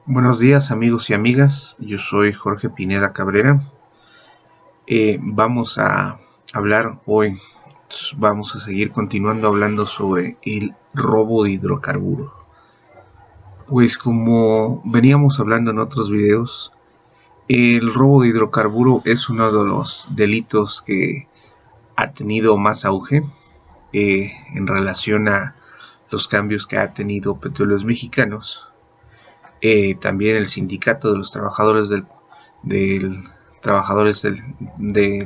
Buenos días amigos y amigas, yo soy Jorge Pineda Cabrera. Vamos a hablar hoy, vamos a seguir continuando hablando sobre el robo de hidrocarburos. Pues como veníamos hablando en otros videos, el robo de hidrocarburo es uno de los delitos que ha tenido más auge en relación a los cambios que ha tenido Petróleos Mexicanos. También el sindicato de los trabajadores de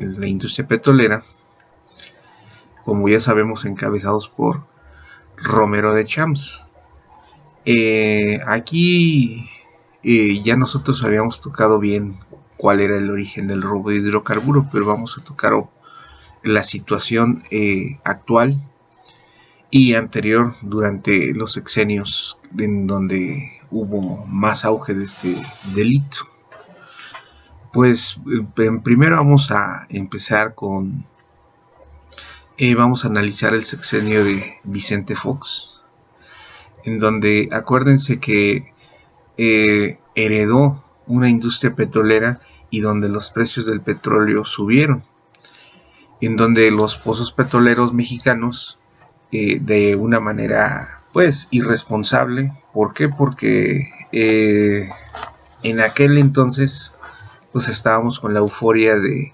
la industria petrolera, como ya sabemos, encabezados por Romero de Champs. Aquí ya nosotros habíamos tocado bien cuál era el origen del robo de hidrocarburos, pero vamos a tocar la situación actual y anterior durante los sexenios en donde hubo más auge de este delito. Pues primero vamos a empezar con vamos a analizar el sexenio de Vicente Fox, en donde acuérdense que heredó una industria petrolera y donde los precios del petróleo subieron, en donde los pozos petroleros mexicanos de una manera pues irresponsable. ¿Por qué? Porque en aquel entonces pues estábamos con la euforia de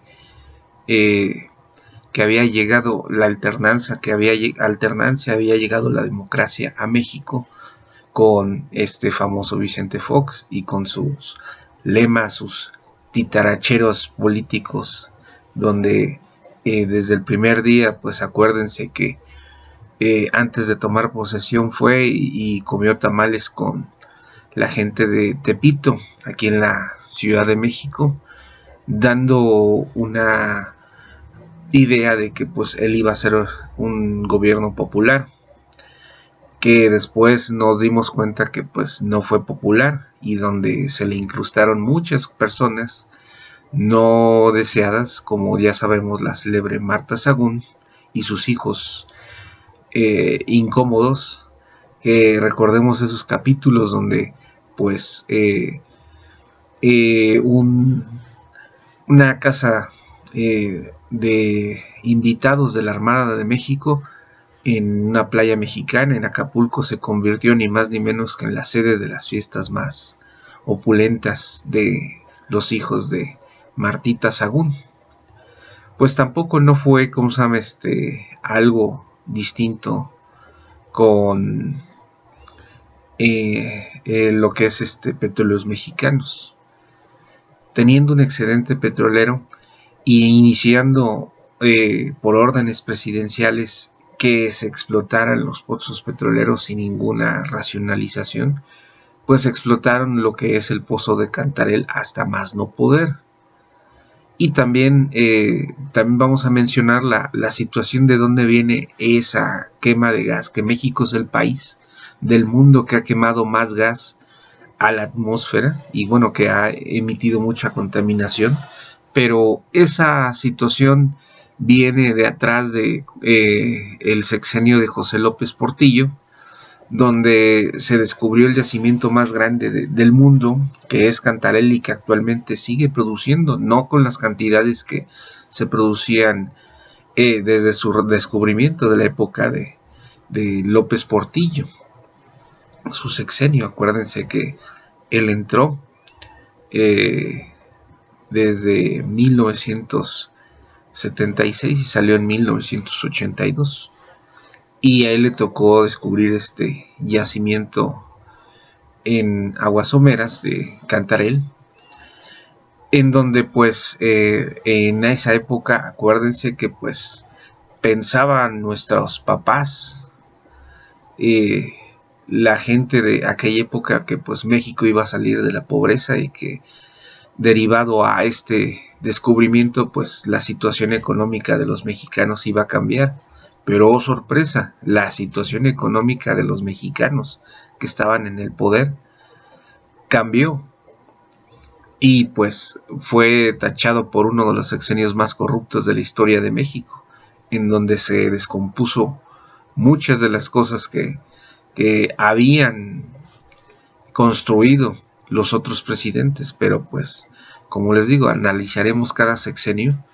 que había llegado la alternancia, había llegado la democracia a México con este famoso Vicente Fox y con sus lemas, sus titaracheros políticos, donde desde el primer día, pues acuérdense que antes de tomar posesión fue y comió tamales con la gente de Tepito, aquí en la Ciudad de México, dando una idea de que pues él iba a ser un gobierno popular, que después nos dimos cuenta que pues no fue popular y donde se le incrustaron muchas personas no deseadas, como ya sabemos la célebre Marta Sagún y sus hijos incómodos, que recordemos esos capítulos donde pues una casa de invitados de la Armada de México en una playa mexicana en Acapulco se convirtió ni más ni menos que en la sede de las fiestas más opulentas de los hijos de Martita Sagún. Pues tampoco no fue, como se llama, algo distinto con lo que es Petróleos Mexicanos, teniendo un excedente petrolero y iniciando por órdenes presidenciales que se explotaran los pozos petroleros sin ninguna racionalización, pues explotaron lo que es el pozo de Cantarell hasta más no poder. Y también vamos a mencionar la situación de dónde viene esa quema de gas, que México es el país del mundo que ha quemado más gas a la atmósfera y bueno, que ha emitido mucha contaminación, pero esa situación viene de atrás de el sexenio de José López Portillo, donde se descubrió el yacimiento más grande del mundo, que es Cantarell, y que actualmente sigue produciendo, no con las cantidades que se producían desde su descubrimiento de la época de López Portillo, su sexenio. Acuérdense que él entró desde 1976 y salió en 1982. Y a él le tocó descubrir este yacimiento en aguas someras de Cantarell, en donde pues en esa época, acuérdense que pues pensaban nuestros papás, la gente de aquella época, que pues México iba a salir de la pobreza y que derivado a este descubrimiento pues la situación económica de los mexicanos iba a cambiar. Pero oh sorpresa, la situación económica de los mexicanos que estaban en el poder cambió y pues fue tachado por uno de los sexenios más corruptos de la historia de México, en donde se descompuso muchas de las cosas que habían construido los otros presidentes, pero pues como les digo, analizaremos cada sexenio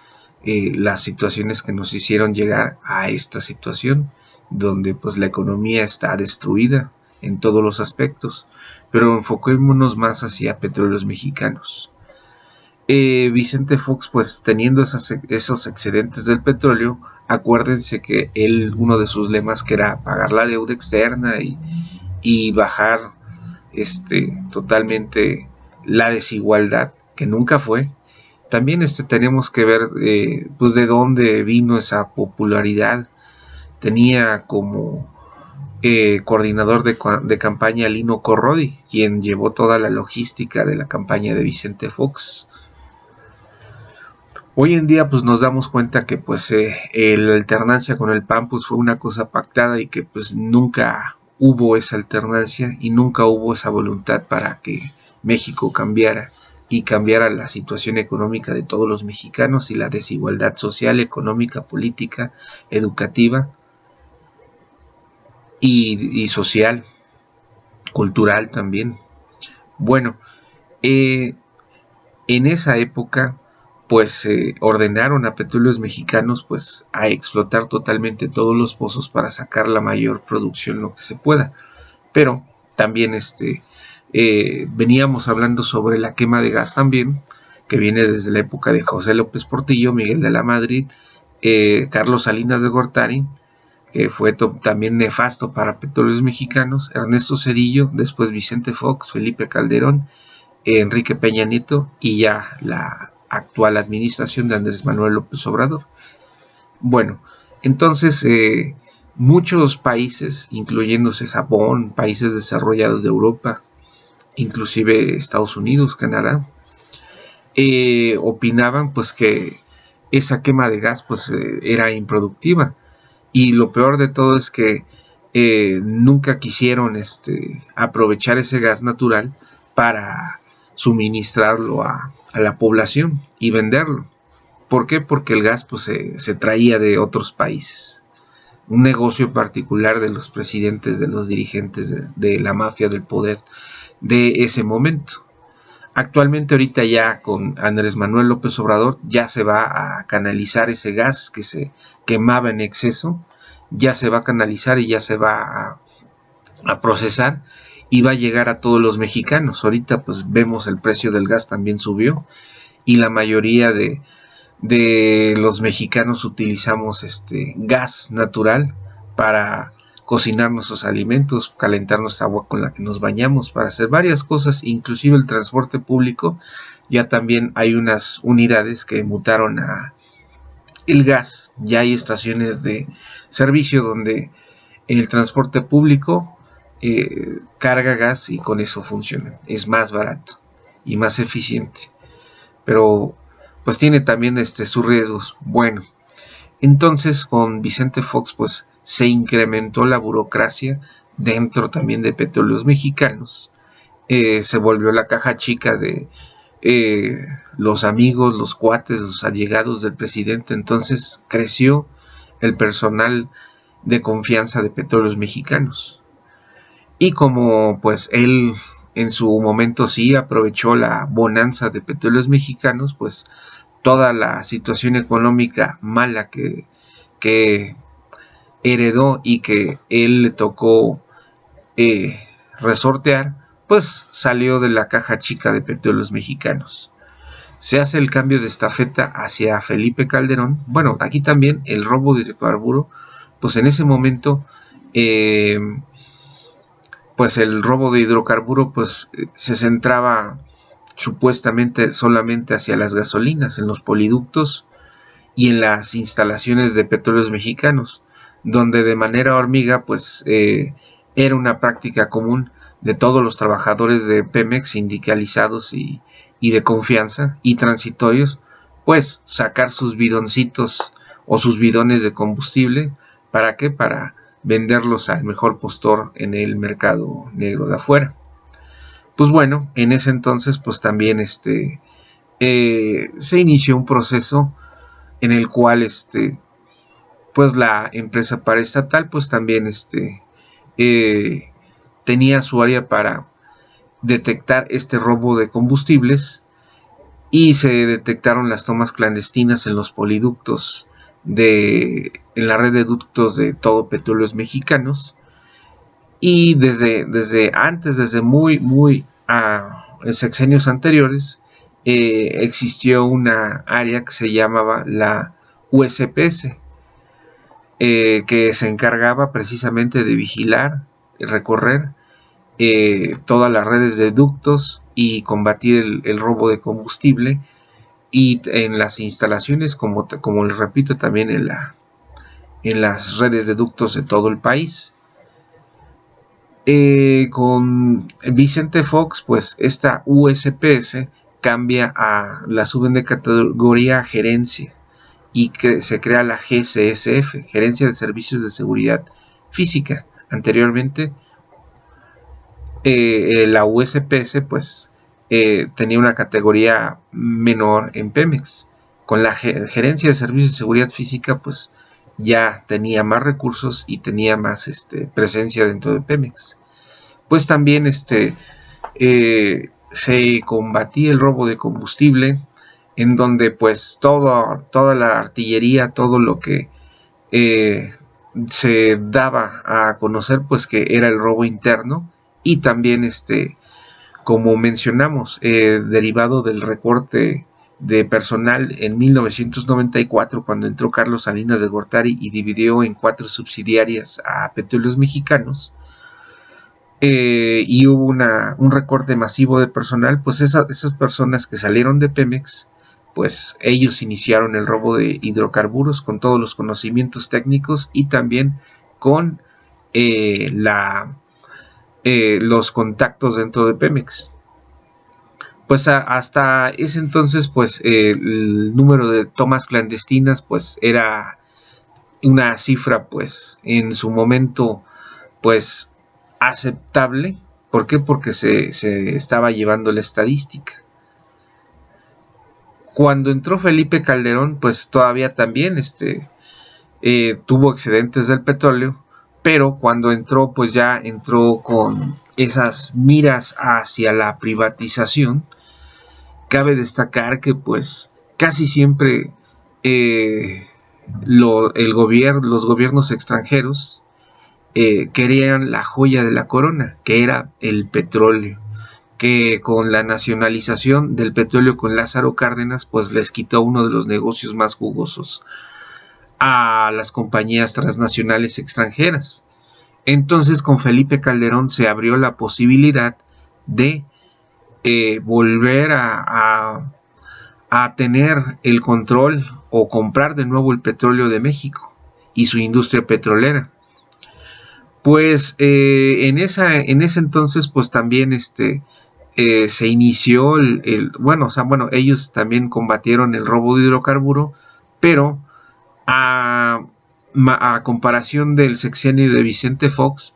las situaciones que nos hicieron llegar a esta situación, donde pues la economía está destruida en todos los aspectos, pero enfoquémonos más hacia Petróleos Mexicanos. Vicente Fox, pues teniendo esos excedentes del petróleo, acuérdense que uno de sus lemas que era pagar la deuda externa y bajar totalmente la desigualdad, que nunca fue. También tenemos que ver pues de dónde vino esa popularidad. Tenía como coordinador de campaña Lino Corrodi, quien llevó toda la logística de la campaña de Vicente Fox. Hoy en día pues nos damos cuenta que pues la alternancia con el PAN pues fue una cosa pactada y que pues nunca hubo esa alternancia y nunca hubo esa voluntad para que México cambiara y cambiara la situación económica de todos los mexicanos y la desigualdad social, económica, política, educativa y social, cultural también. Bueno, en esa época pues ordenaron a Petróleos Mexicanos pues a explotar totalmente todos los pozos para sacar la mayor producción lo que se pueda, pero también veníamos hablando sobre la quema de gas también, que viene desde la época de José López Portillo, Miguel de la Madrid, Carlos Salinas de Gortari, que fue también nefasto para Petróleos Mexicanos, Ernesto Zedillo, después Vicente Fox, Felipe Calderón, Enrique Peña Nieto y ya la actual administración de Andrés Manuel López Obrador. Bueno, entonces muchos países, incluyéndose Japón, países desarrollados de Europa, inclusive Estados Unidos, Canadá, opinaban pues que esa quema de gas pues era improductiva, y lo peor de todo es que nunca quisieron aprovechar ese gas natural para suministrarlo a la población y venderlo. ¿Por qué? Porque el gas pues se traía de otros países, un negocio particular de los presidentes, de los dirigentes de la mafia del poder de ese momento. Actualmente ahorita ya con Andrés Manuel López Obrador ya se va a canalizar ese gas que se quemaba en exceso, ya se va a canalizar y ya se va a procesar y va a llegar a todos los mexicanos. Ahorita pues vemos el precio del gas también subió y la mayoría de los mexicanos utilizamos gas natural para cocinar nuestros alimentos, calentar nuestra agua con la que nos bañamos, para hacer varias cosas, inclusive el transporte público. Ya también hay unas unidades que mutaron a el gas, ya hay estaciones de servicio donde el transporte público carga gas y con eso funciona, es más barato y más eficiente, pero pues tiene también sus riesgos. Bueno, entonces con Vicente Fox pues se incrementó la burocracia dentro también de Petróleos Mexicanos, se volvió la caja chica de los amigos, los cuates, los allegados del presidente. Entonces creció el personal de confianza de Petróleos Mexicanos, y como pues él en su momento sí aprovechó la bonanza de Petróleos Mexicanos, pues toda la situación económica mala que heredó y que él le tocó resortear, pues salió de la caja chica de Petróleos Mexicanos. Se hace el cambio de estafeta hacia Felipe Calderón. Bueno, aquí también el robo de hidrocarburo, pues en ese momento pues el robo de hidrocarburo pues se centraba supuestamente solamente hacia las gasolinas, en los poliductos y en las instalaciones de Petróleos Mexicanos, donde de manera hormiga pues era una práctica común de todos los trabajadores de Pemex sindicalizados y de confianza y transitorios, pues sacar sus bidoncitos o sus bidones de combustible. ¿Para qué? Para venderlos al mejor postor en el mercado negro de afuera. Pues bueno, en ese entonces pues también se inició un proceso en el cual pues la empresa paraestatal pues también tenía su área para detectar este robo de combustibles y se detectaron las tomas clandestinas en los poliductos en la red de ductos de Todo Petróleos Mexicanos. Y desde antes, desde muy en sexenios anteriores, existió una área que se llamaba la USPS, que se encargaba precisamente de vigilar y recorrer todas las redes de ductos y combatir el robo de combustible, y en las instalaciones, como les repito, también en las redes de ductos de todo el país. Con Vicente Fox, pues esta USPS cambia la suben de categoría a gerencia, y que se crea la GCSF, Gerencia de Servicios de Seguridad Física. Anteriormente, la USPS pues tenía una categoría menor en Pemex. Con la Gerencia de Servicios de Seguridad Física pues ya tenía más recursos y tenía más presencia dentro de Pemex. Pues también se combatía el robo de combustible, en donde pues toda la artillería, todo lo que se daba a conocer pues que era el robo interno, y también como mencionamos, derivado del recorte de personal en 1994, cuando entró Carlos Salinas de Gortari y dividió en 4 subsidiarias a Petróleos Mexicanos, y hubo un recorte masivo de personal, pues esas personas que salieron de Pemex, pues ellos iniciaron el robo de hidrocarburos con todos los conocimientos técnicos y también con los contactos dentro de Pemex. Pues hasta ese entonces, pues el número de tomas clandestinas pues era una cifra pues en su momento pues aceptable. ¿Por qué? Porque se estaba llevando la estadística. Cuando entró Felipe Calderón, pues todavía también tuvo excedentes del petróleo, pero cuando entró, pues ya entró con esas miras hacia la privatización. Cabe destacar que pues casi siempre los gobiernos extranjeros querían la joya de la corona, que era el petróleo, que con la nacionalización del petróleo con Lázaro Cárdenas pues les quitó uno de los negocios más jugosos a las compañías transnacionales extranjeras. Entonces con Felipe Calderón se abrió la posibilidad de volver a tener el control o comprar de nuevo el petróleo de México y su industria petrolera. Pues en ese entonces pues también se inició ellos también combatieron el robo de hidrocarburo, pero a comparación del sexenio de Vicente Fox,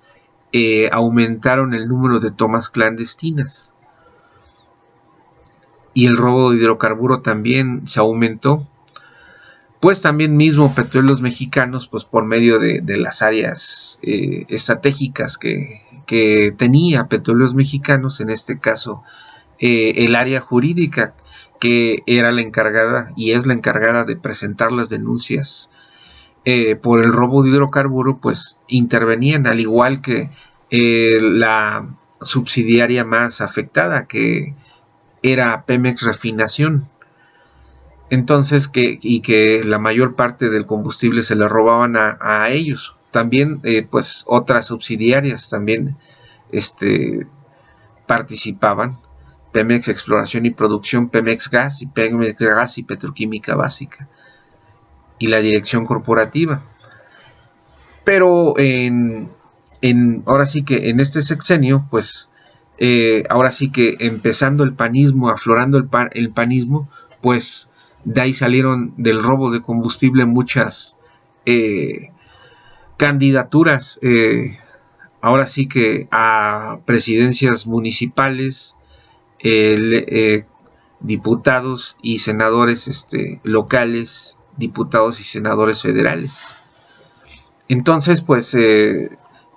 aumentaron el número de tomas clandestinas y el robo de hidrocarburo también se aumentó. Pues también mismo Petróleos Mexicanos, pues por medio de las áreas estratégicas que tenía Petróleos Mexicanos, en este caso el área jurídica, que era la encargada y es la encargada de presentar las denuncias por el robo de hidrocarburo, pues intervenían, al igual que la subsidiaria más afectada, que era Pemex Refinación. Entonces que la mayor parte del combustible se le robaban a ellos. También pues otras subsidiarias también participaban: Pemex Exploración y Producción, Pemex Gas y Petroquímica Básica, y la dirección corporativa. Pero ahora sí que en este sexenio, pues ahora sí que empezando el panismo, aflorando el panismo, pues de ahí salieron del robo de combustible muchas candidaturas, ahora sí que a presidencias municipales, diputados y senadores locales, diputados y senadores federales. Entonces pues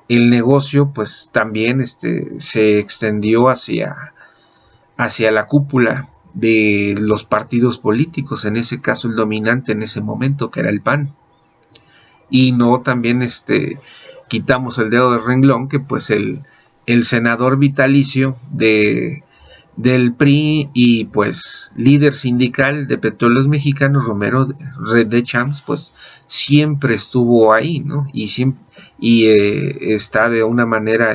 el negocio pues también se extendió hacia la cúpula de los partidos políticos, en ese caso el dominante en ese momento, que era el PAN. Y no también quitamos el dedo del renglón que pues el senador vitalicio del PRI y pues líder sindical de Petróleos Mexicanos, Romero de Champs, pues siempre estuvo ahí, ¿no? Y está de una manera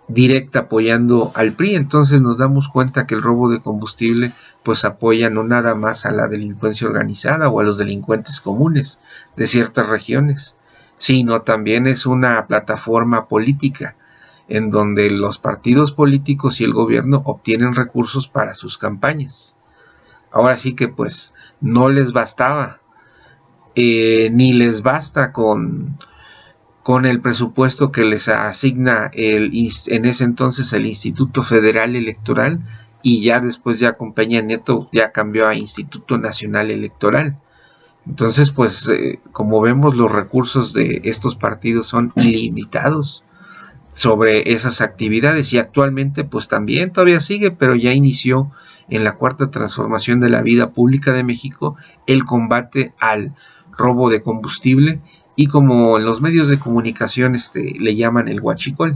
directa apoyando al PRI. Entonces nos damos cuenta que el robo de combustible pues apoya no nada más a la delincuencia organizada o a los delincuentes comunes de ciertas regiones, sino también es una plataforma política en donde los partidos políticos y el gobierno obtienen recursos para sus campañas. Ahora sí que pues no les bastaba, ni les basta con el presupuesto que les asigna en ese entonces el Instituto Federal Electoral, y ya después ya con Peña Nieto ya cambió a Instituto Nacional Electoral. Entonces pues como vemos, los recursos de estos partidos son ilimitados sobre esas actividades, y actualmente pues también todavía sigue, pero ya inició en la cuarta transformación de la vida pública de México el combate al robo de combustible, y como en los medios de comunicación le llaman el huachicol.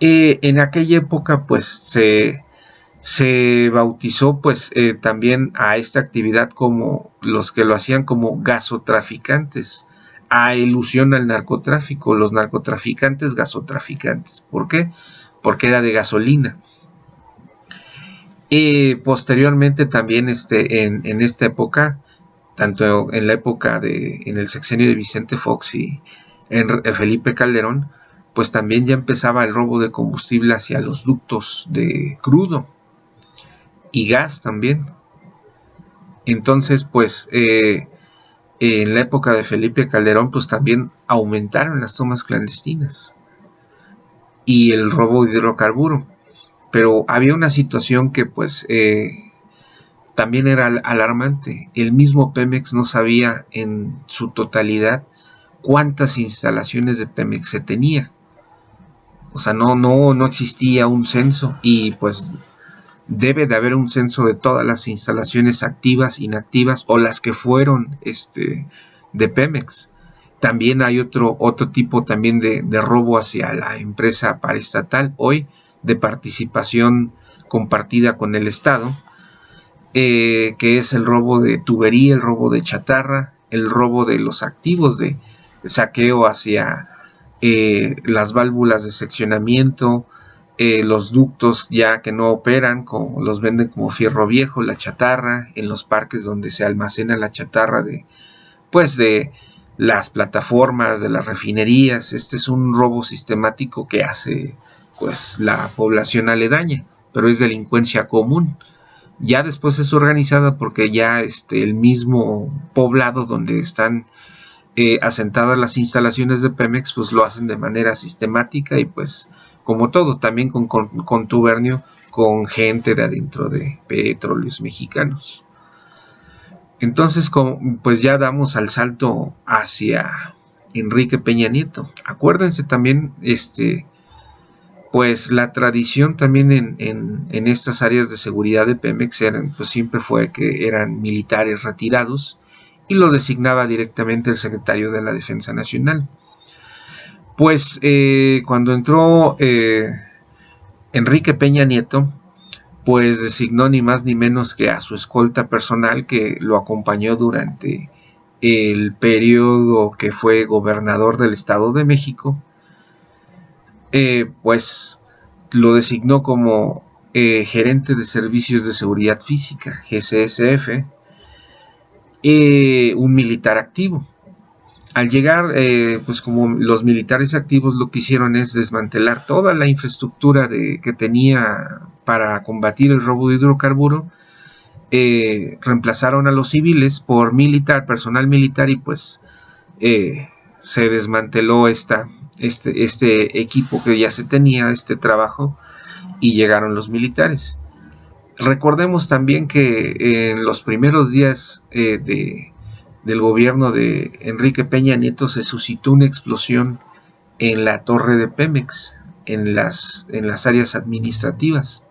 En aquella época pues se bautizó pues también a esta actividad como los que lo hacían como gasotraficantes, a ilusión al narcotráfico, los narcotraficantes gasotraficantes. ¿Por qué? Porque era de gasolina. Posteriormente también en esta época, tanto en la época en el sexenio de Vicente Fox y en Felipe Calderón, pues también ya empezaba el robo de combustible hacia los ductos de crudo y gas también. Entonces pues en la época de Felipe Calderón pues también aumentaron las tomas clandestinas y el robo de hidrocarburo, pero había una situación que pues también era alarmante. El mismo Pemex no sabía en su totalidad cuántas instalaciones de Pemex se tenía. O sea, no existía un censo, y pues debe de haber un censo de todas las instalaciones activas, inactivas o las que fueron de Pemex. También hay otro tipo también de robo hacia la empresa paraestatal, hoy de participación compartida con el Estado, que es el robo de tubería, el robo de chatarra, el robo de los activos de saqueo hacia las válvulas de seccionamiento, los ductos ya que no operan, los venden como fierro viejo, la chatarra, en los parques donde se almacena la chatarra de las plataformas, de las refinerías. Este es un robo sistemático que hace pues la población aledaña, pero es delincuencia común. Ya después es organizada porque ya el mismo poblado donde están asentadas las instalaciones de Pemex pues lo hacen de manera sistemática, y pues como todo también con contubernio con gente de adentro de Petróleos Mexicanos. Entonces pues ya damos al salto hacia Enrique Peña Nieto. Acuérdense también pues la tradición también en estas áreas de seguridad de Pemex pues siempre fue que eran militares retirados, y lo designaba directamente el secretario de la Defensa Nacional. Pues cuando entró Enrique Peña Nieto, pues designó ni más ni menos que a su escolta personal, que lo acompañó durante el periodo que fue gobernador del Estado de México. Pues lo designó como gerente de servicios de seguridad física, GCSF, un militar activo. Al llegar, pues como los militares activos lo que hicieron es desmantelar toda la infraestructura que tenía para combatir el robo de hidrocarburo, reemplazaron a los civiles por personal militar, y pues se desmanteló este equipo que ya se tenía, este trabajo, y llegaron los militares. Recordemos también que en los primeros días del gobierno de Enrique Peña Nieto se suscitó una explosión en la torre de Pemex, en las áreas administrativas.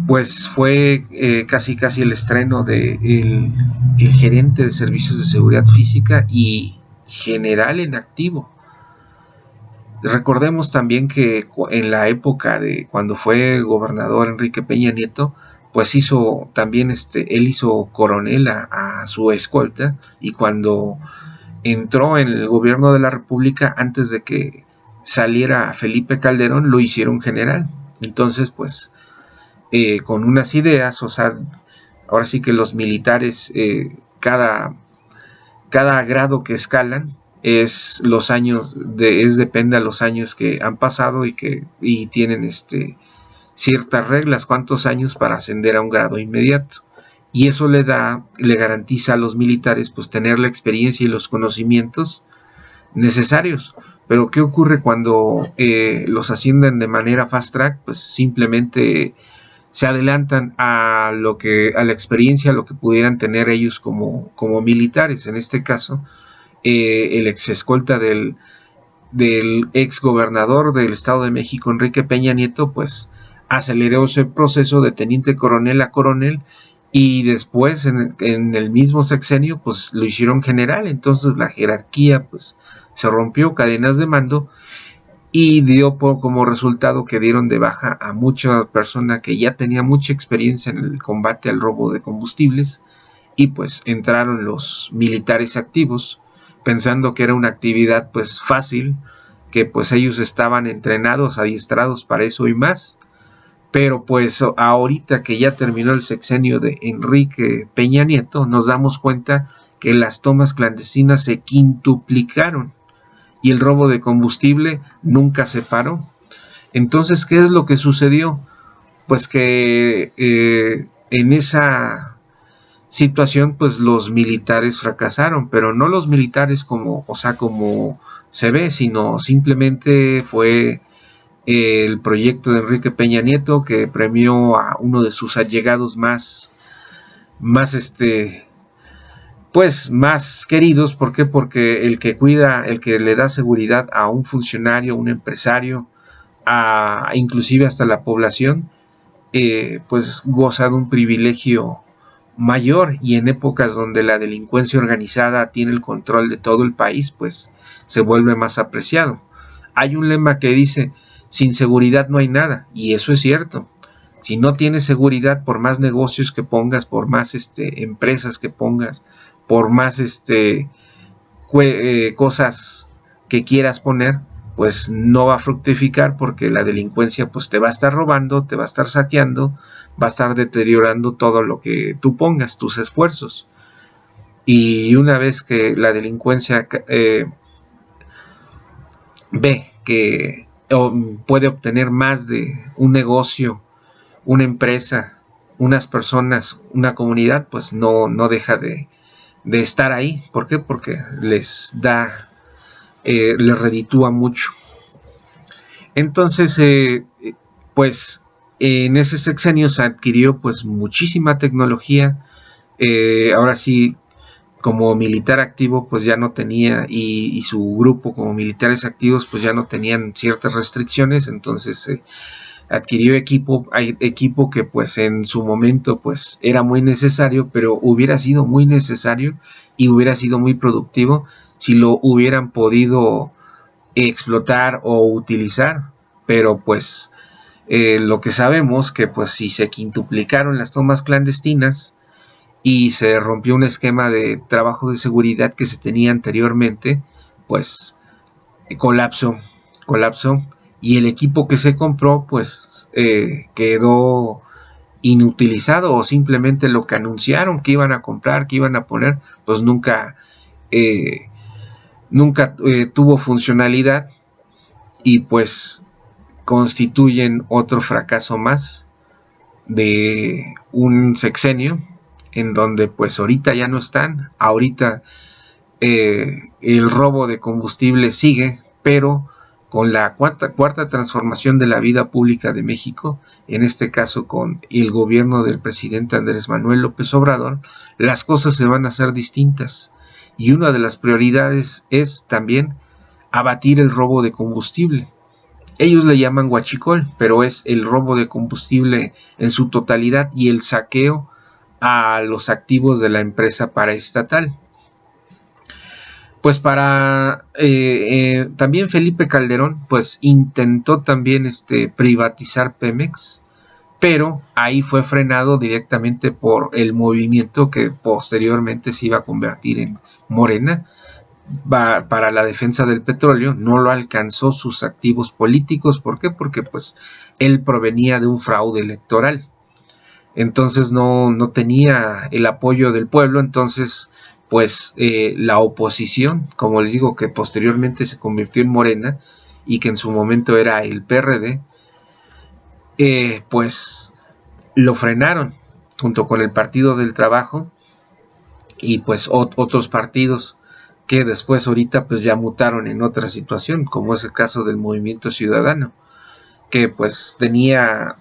Pues fue casi el estreno de el gerente de servicios de seguridad física y general en activo. Recordemos también que en la época de cuando fue gobernador Enrique Peña Nieto, pues hizo también él hizo coronel a su escolta, y cuando entró en el gobierno de la República, antes de que saliera Felipe Calderón, lo hicieron general. Entonces, pues, con unas ideas, o sea, ahora sí que los militares, cada grado que escalan, los años, depende a los años que han pasado y tienen ciertas reglas, cuántos años para ascender a un grado inmediato. Y eso le garantiza a los militares pues tener la experiencia y los conocimientos necesarios. Pero ¿qué ocurre cuando los ascienden de manera fast track? Pues simplemente se adelantan a la experiencia, a lo que pudieran tener ellos como militares. En este caso, el ex escolta del ex gobernador del Estado de México, Enrique Peña Nieto, pues aceleró ese proceso de teniente coronel a coronel, y después en el mismo sexenio pues lo hicieron general. Entonces la jerarquía pues se rompió, cadenas de mando, y dio como resultado que dieron de baja a mucha persona que ya tenía mucha experiencia en el combate al robo de combustibles, y pues entraron los militares activos pensando que era una actividad pues fácil, que pues ellos estaban entrenados, adiestrados para eso y más. Pero pues ahorita que ya terminó el sexenio de Enrique Peña Nieto, nos damos cuenta que las tomas clandestinas se quintuplicaron y el robo de combustible nunca se paró. Entonces, ¿qué es lo que sucedió? Pues que en esa situación pues los militares fracasaron, pero no los militares como se ve, sino simplemente fue el proyecto de Enrique Peña Nieto, que premió a uno de sus allegados más queridos. ¿Por qué? Porque el que le da seguridad a un funcionario, a un empresario, inclusive hasta la población, pues goza de un privilegio mayor, y en épocas donde la delincuencia organizada tiene el control de todo el país, pues se vuelve más apreciado. Hay un lema que dice: sin seguridad no hay nada, y eso es cierto. Si no tienes seguridad, por más negocios que pongas, por más empresas que pongas, por más cosas que quieras poner, pues no va a fructificar, porque la delincuencia pues te va a estar robando, te va a estar saqueando, va a estar deteriorando todo lo que tú pongas, tus esfuerzos. Y una vez que la delincuencia ve que puede obtener más de un negocio, una empresa, unas personas, una comunidad, pues no deja de estar ahí. ¿Por qué? Porque les reditúa mucho. Entonces, pues en ese sexenio se adquirió pues muchísima tecnología. Ahora sí, como militar activo pues ya no tenía, y su grupo como militares activos pues ya no tenían ciertas restricciones. Entonces adquirió equipo que pues en su momento pues era muy necesario, pero hubiera sido muy necesario y hubiera sido muy productivo si lo hubieran podido explotar o utilizar. Pero pues lo que sabemos que pues si se quintuplicaron las tomas clandestinas y se rompió un esquema de trabajo de seguridad que se tenía anteriormente, pues colapsó, y el equipo que se compró pues quedó inutilizado, o simplemente lo que anunciaron que iban a comprar, que iban a poner, pues nunca tuvo funcionalidad, y pues constituyen otro fracaso más de un sexenio en donde pues ahorita ya no están. Ahorita el robo de combustible sigue, pero con la cuarta transformación de la vida pública de México, en este caso con el gobierno del presidente Andrés Manuel López Obrador, las cosas se van a hacer distintas, y una de las prioridades es también abatir el robo de combustible. Ellos le llaman huachicol, pero es el robo de combustible en su totalidad y el saqueo a los activos de la empresa paraestatal. Pues también Felipe Calderón pues intentó también privatizar Pemex, pero ahí fue frenado directamente por el movimiento que posteriormente se iba a convertir en Morena para la defensa del petróleo. No lo alcanzó sus activos políticos. ¿Por qué? Porque pues él provenía de un fraude electoral, entonces no tenía el apoyo del pueblo. Entonces pues la oposición, como les digo, que posteriormente se convirtió en Morena y que en su momento era el PRD, pues lo frenaron junto con el Partido del Trabajo y pues otros partidos que después ahorita pues ya mutaron en otra situación, como es el caso del Movimiento Ciudadano, que pues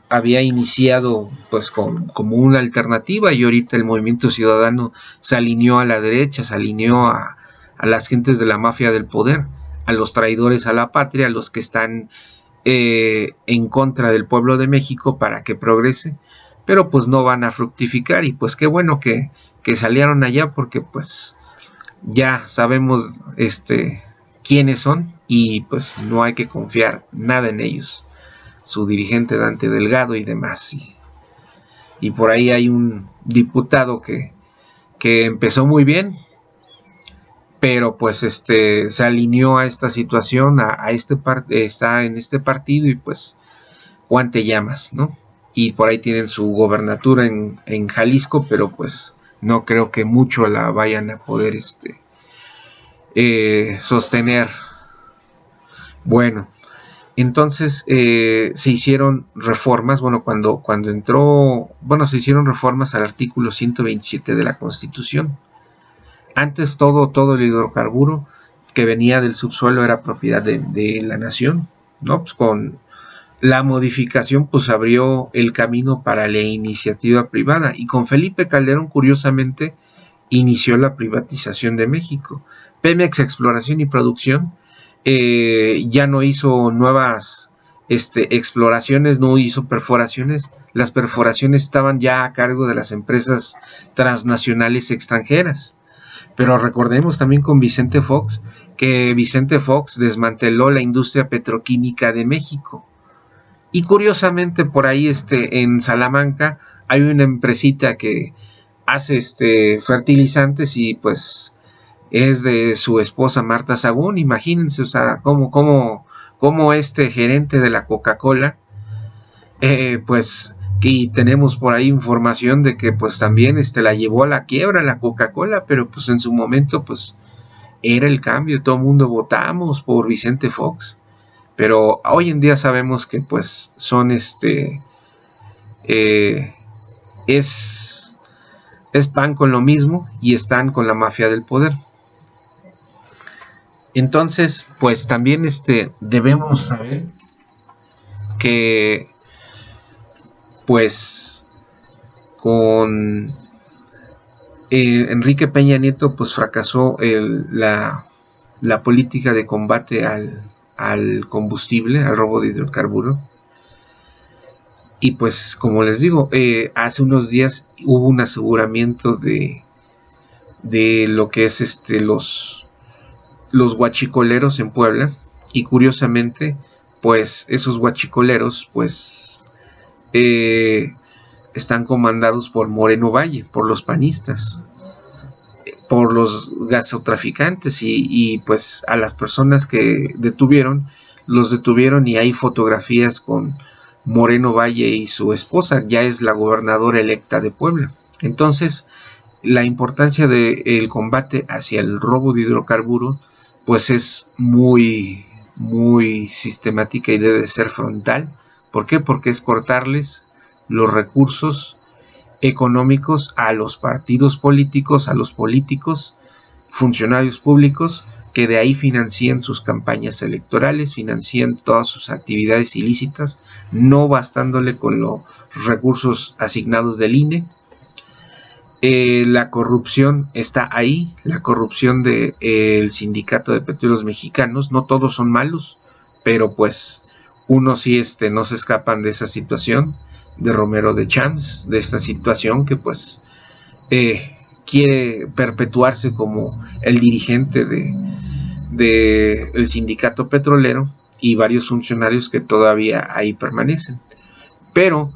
había iniciado pues como una alternativa, y ahorita el Movimiento Ciudadano se alineó a la derecha, se alineó a las gentes de la mafia del poder, a los traidores a la patria, a los que están en contra del pueblo de México para que progrese, pero pues no van a fructificar. Y pues qué bueno que salieron allá, porque pues ya sabemos quiénes son, y pues no hay que confiar nada en ellos, su dirigente Dante Delgado y demás. Y por ahí hay un diputado que empezó muy bien, pero pues se alineó a esta situación, está en este partido, y pues guante llamas, ¿no? Y por ahí tienen su gobernatura en Jalisco, pero pues no creo que mucho la vayan a poder sostener. Bueno, entonces se hicieron reformas, se hicieron reformas al artículo 127 de la Constitución. Antes todo el hidrocarburo que venía del subsuelo era propiedad de la nación, ¿no? Pues con la modificación pues abrió el camino para la iniciativa privada, y con Felipe Calderón curiosamente inició la privatización de México. Pemex Exploración y Producción ya no hizo nuevas exploraciones, no hizo perforaciones. Las perforaciones estaban ya a cargo de las empresas transnacionales extranjeras. Pero recordemos también con Vicente Fox, que Vicente Fox desmanteló la industria petroquímica de México. Y curiosamente por ahí en Salamanca hay una empresita que hace fertilizantes, y pues es de su esposa Marta Sagún. Imagínense, o sea, como gerente de la Coca-Cola, pues, y tenemos por ahí información de que pues también la llevó a la quiebra la Coca-Cola, pero pues en su momento pues era el cambio, todo el mundo votamos por Vicente Fox, pero hoy en día sabemos que pues son es pan con lo mismo, y están con la mafia del poder. Entonces pues también debemos saber que pues con Enrique Peña Nieto pues fracasó la política de combate al combustible, al robo de hidrocarburo. Y pues como les digo, hace unos días hubo un aseguramiento de lo que es los huachicoleros en Puebla, y curiosamente pues esos huachicoleros pues están comandados por Moreno Valle, por los panistas, por los gasotraficantes, y pues a las personas que los detuvieron, y hay fotografías con Moreno Valle y su esposa, ya es la gobernadora electa de Puebla. Entonces la importancia del combate hacia el robo de hidrocarburo pues es muy muy sistemática, y debe ser frontal. ¿Por qué? Porque es cortarles los recursos económicos a los partidos políticos, a los políticos, funcionarios públicos, que de ahí financian sus campañas electorales, financian todas sus actividades ilícitas, no bastándole con los recursos asignados del INE. La corrupción está ahí, la corrupción del Sindicato de Petróleos Mexicanos. No todos son malos, pero pues unos sí no se escapan de esa situación, de Romero de Champs, de esta situación que pues quiere perpetuarse como el dirigente de el sindicato petrolero, y varios funcionarios que todavía ahí permanecen. Pero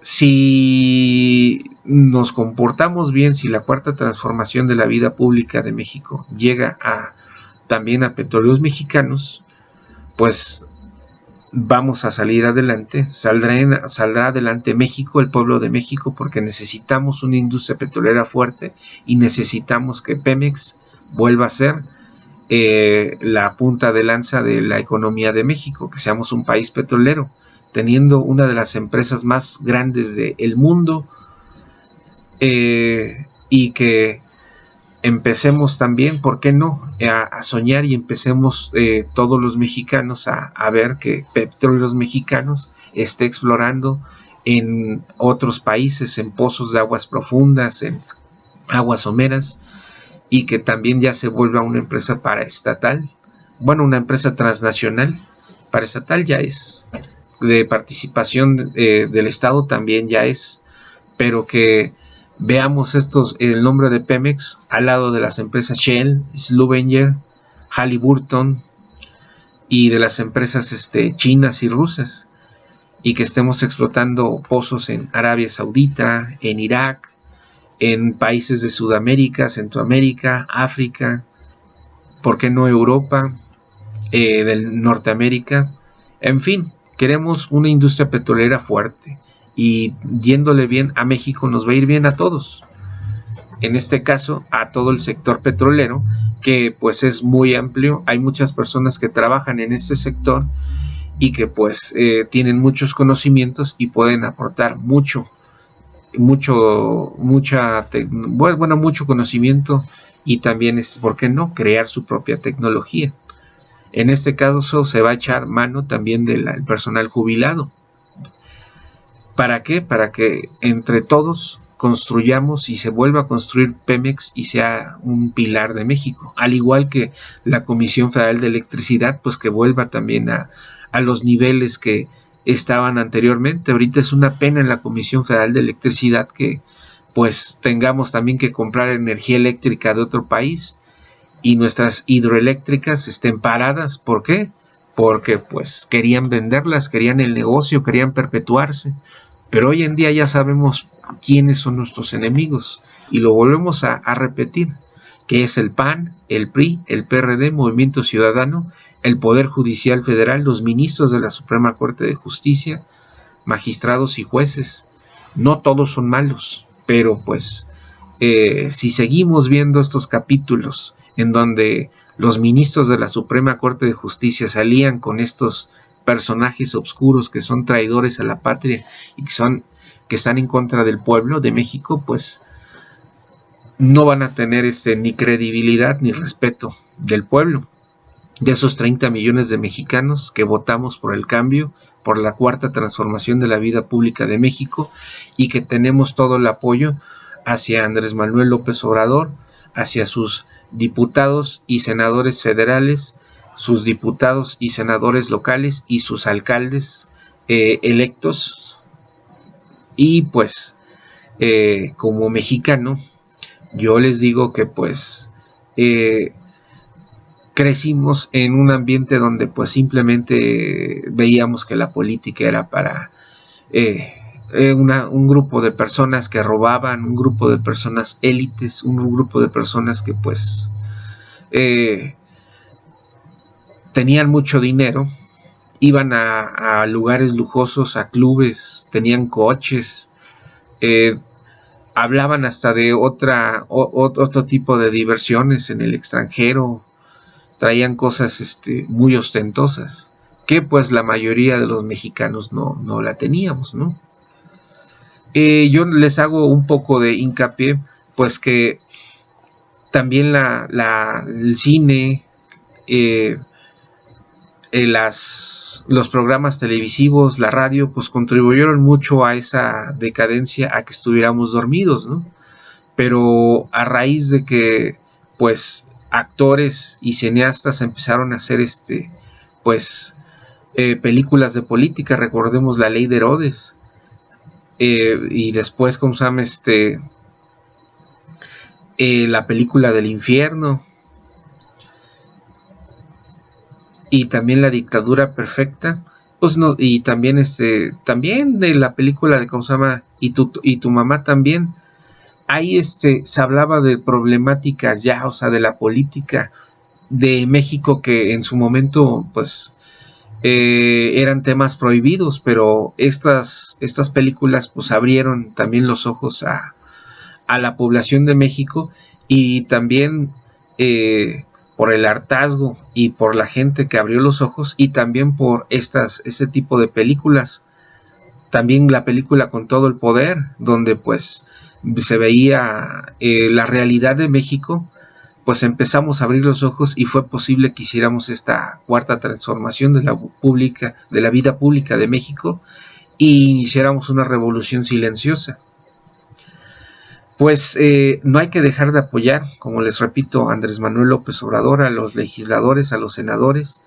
si nos comportamos bien, si la cuarta transformación de la vida pública de México llega también a Petróleos Mexicanos, pues vamos a salir adelante, saldrá adelante México, el pueblo de México, porque necesitamos una industria petrolera fuerte y necesitamos que Pemex vuelva a ser la punta de lanza de la economía de México, que seamos un país petrolero, teniendo una de las empresas más grandes del mundo, y que empecemos también, ¿por qué no?, a soñar, y empecemos todos los mexicanos a ver que Petróleos Mexicanos esté explorando en otros países, en pozos de aguas profundas, en aguas someras, y que también ya se vuelva una empresa paraestatal, bueno, una empresa transnacional. Paraestatal ya es, de participación del Estado también ya es, pero que veamos el nombre de Pemex al lado de las empresas Shell, Stavanger, Halliburton y de las empresas chinas y rusas, y que estemos explotando pozos en Arabia Saudita, en Irak, en países de Sudamérica, Centroamérica, África, ¿por qué no Europa, del Norteamérica? En fin, queremos una industria petrolera fuerte, y yéndole bien a México nos va a ir bien a todos. En este caso, a todo el sector petrolero, que pues es muy amplio. Hay muchas personas que trabajan en este sector y que pues tienen muchos conocimientos y pueden aportar mucho conocimiento, y también ¿por qué no?, crear su propia tecnología. En este caso se va a echar mano también del personal jubilado. ¿Para qué? Para que entre todos construyamos y se vuelva a construir Pemex y sea un pilar de México, al igual que la Comisión Federal de Electricidad, pues que vuelva también a los niveles que estaban anteriormente. Ahorita es una pena en la Comisión Federal de Electricidad que pues tengamos también que comprar energía eléctrica de otro país y nuestras hidroeléctricas estén paradas. ¿Por qué? Porque pues querían venderlas, querían el negocio, querían perpetuarse. Pero hoy en día ya sabemos quiénes son nuestros enemigos, y lo volvemos a repetir, que es el PAN, el PRI, el PRD, Movimiento Ciudadano, el Poder Judicial Federal, los ministros de la Suprema Corte de Justicia, magistrados y jueces. No todos son malos, pero pues si seguimos viendo estos capítulos en donde los ministros de la Suprema Corte de Justicia salían con estos personajes oscuros que son traidores a la patria y que están en contra del pueblo de México, pues no van a tener ni credibilidad ni respeto del pueblo, de esos 30 millones de mexicanos que votamos por el cambio, por la cuarta transformación de la vida pública de México, y que tenemos todo el apoyo hacia Andrés Manuel López Obrador, hacia sus diputados y senadores federales, sus diputados y senadores locales y sus alcaldes electos. Y pues como mexicano yo les digo que pues crecimos en un ambiente donde pues simplemente veíamos que la política era para un grupo de personas que robaban, un grupo de personas élites, un grupo de personas que pues tenían mucho dinero, iban a lugares lujosos, a clubes, tenían coches, hablaban hasta de otro tipo de diversiones en el extranjero, traían cosas muy ostentosas, que pues la mayoría de los mexicanos no la teníamos, ¿no? Yo les hago un poco de hincapié, pues que también el cine, los programas televisivos, la radio, pues contribuyeron mucho a esa decadencia, a que estuviéramos dormidos, ¿no? pero a raíz de que pues actores y cineastas empezaron a hacer pues películas de política, recordemos La Ley de Herodes, y después, ¿cómo se llama? La película del infierno, y también La Dictadura Perfecta, pues no, y también también de la película de, ¿cómo se llama? Y tu mamá también. Ahí se hablaba de problemáticas ya, o sea, de la política de México, que en su momento pues eran temas prohibidos, pero estas películas pues abrieron también los ojos a la población de México, y también por el hartazgo y por la gente que abrió los ojos, y también por este tipo de películas. También la película Con Todo el Poder, donde pues se veía la realidad de México, pues empezamos a abrir los ojos y fue posible que hiciéramos esta cuarta transformación de la vida pública de México, y iniciáramos una revolución silenciosa. Pues no hay que dejar de apoyar, como les repito, a Andrés Manuel López Obrador, a los legisladores, a los senadores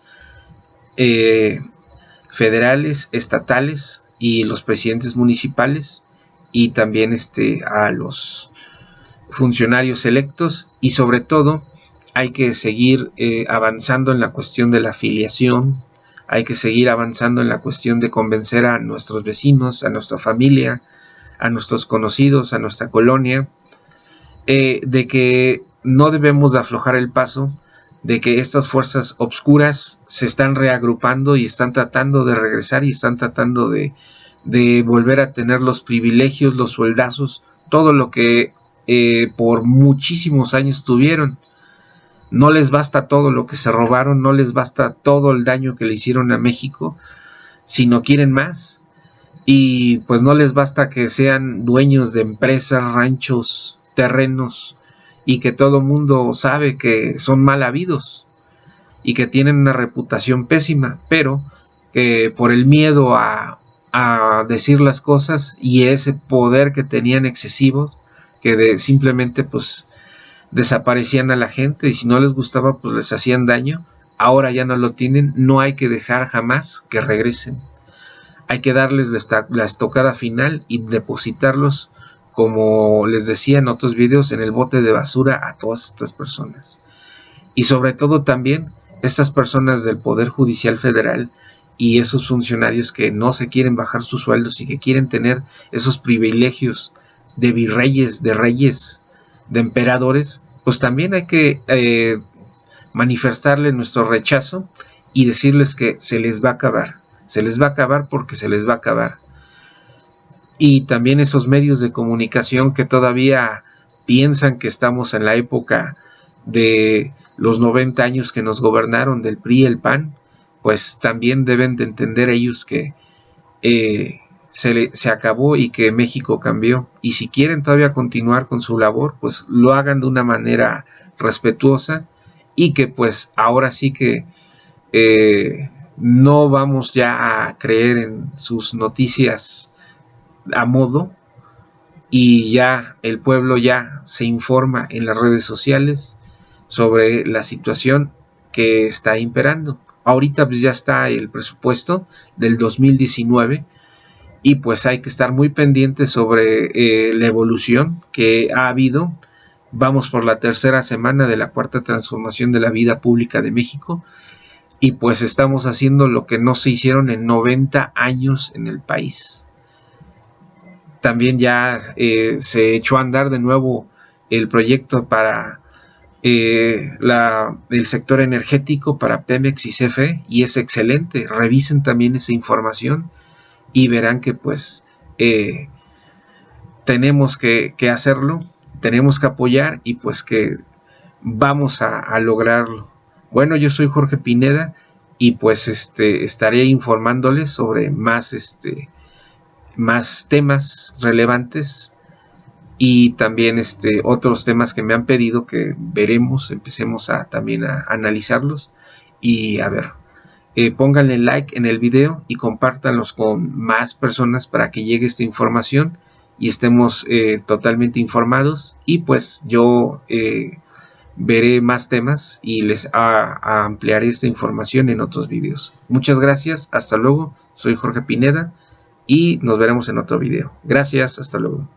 federales, estatales y los presidentes municipales, y también a los funcionarios electos, y sobre todo hay que seguir avanzando en la cuestión de la afiliación, hay que seguir avanzando en la cuestión de convencer a nuestros vecinos, a nuestra familia, a nuestros conocidos, a nuestra colonia, de que no debemos de aflojar el paso, de que estas fuerzas obscuras se están reagrupando y están tratando de regresar, y están tratando de volver a tener los privilegios, los sueldazos, todo lo que por muchísimos años tuvieron. No les basta todo lo que se robaron, no les basta todo el daño que le hicieron a México, sino quieren más. Y pues no les basta que sean dueños de empresas, ranchos, terrenos, y que todo mundo sabe que son mal habidos y que tienen una reputación pésima, pero que por el miedo a decir las cosas y ese poder que tenían excesivo, que simplemente pues desaparecían a la gente, y si no les gustaba pues les hacían daño. Ahora ya no lo tienen. No hay que dejar jamás que regresen. Hay que darles la estocada final y depositarlos, como les decía en otros videos, en el bote de basura a todas estas personas. Y sobre todo también estas personas del Poder Judicial Federal y esos funcionarios que no se quieren bajar sus sueldos y que quieren tener esos privilegios de virreyes, de reyes, de emperadores, pues también hay que manifestarle nuestro rechazo y decirles que se les va a acabar. Se les va a acabar porque se les va a acabar. Y también esos medios de comunicación que todavía piensan que estamos en la época de los 90 años que nos gobernaron, del PRI y el PAN, pues también deben de entender ellos que se acabó y que México cambió. Y si quieren todavía continuar con su labor, pues lo hagan de una manera respetuosa, y que pues ahora sí que no vamos ya a creer en sus noticias a modo, y ya el pueblo ya se informa en las redes sociales sobre la situación que está imperando. Ahorita pues ya está el presupuesto del 2019, y pues hay que estar muy pendientes sobre la evolución que ha habido. Vamos por la tercera semana de la cuarta transformación de la vida pública de México, y pues estamos haciendo lo que no se hicieron en 90 años en el país. También ya se echó a andar de nuevo el proyecto para el sector energético, para Pemex y CFE, y es excelente. Revisen también esa información y verán que pues tenemos que hacerlo, tenemos que apoyar, y pues que vamos a lograrlo. Bueno, yo soy Jorge Pineda, y pues estaré informándoles sobre más temas relevantes, y también otros temas que me han pedido que veremos, empecemos también a analizarlos. Y a ver, pónganle like en el video y compártanlos con más personas para que llegue esta información, y estemos totalmente informados, y pues yo veré más temas y les ampliaré esta información en otros videos. Muchas gracias, hasta luego, soy Jorge Pineda y nos veremos en otro video. Gracias, hasta luego.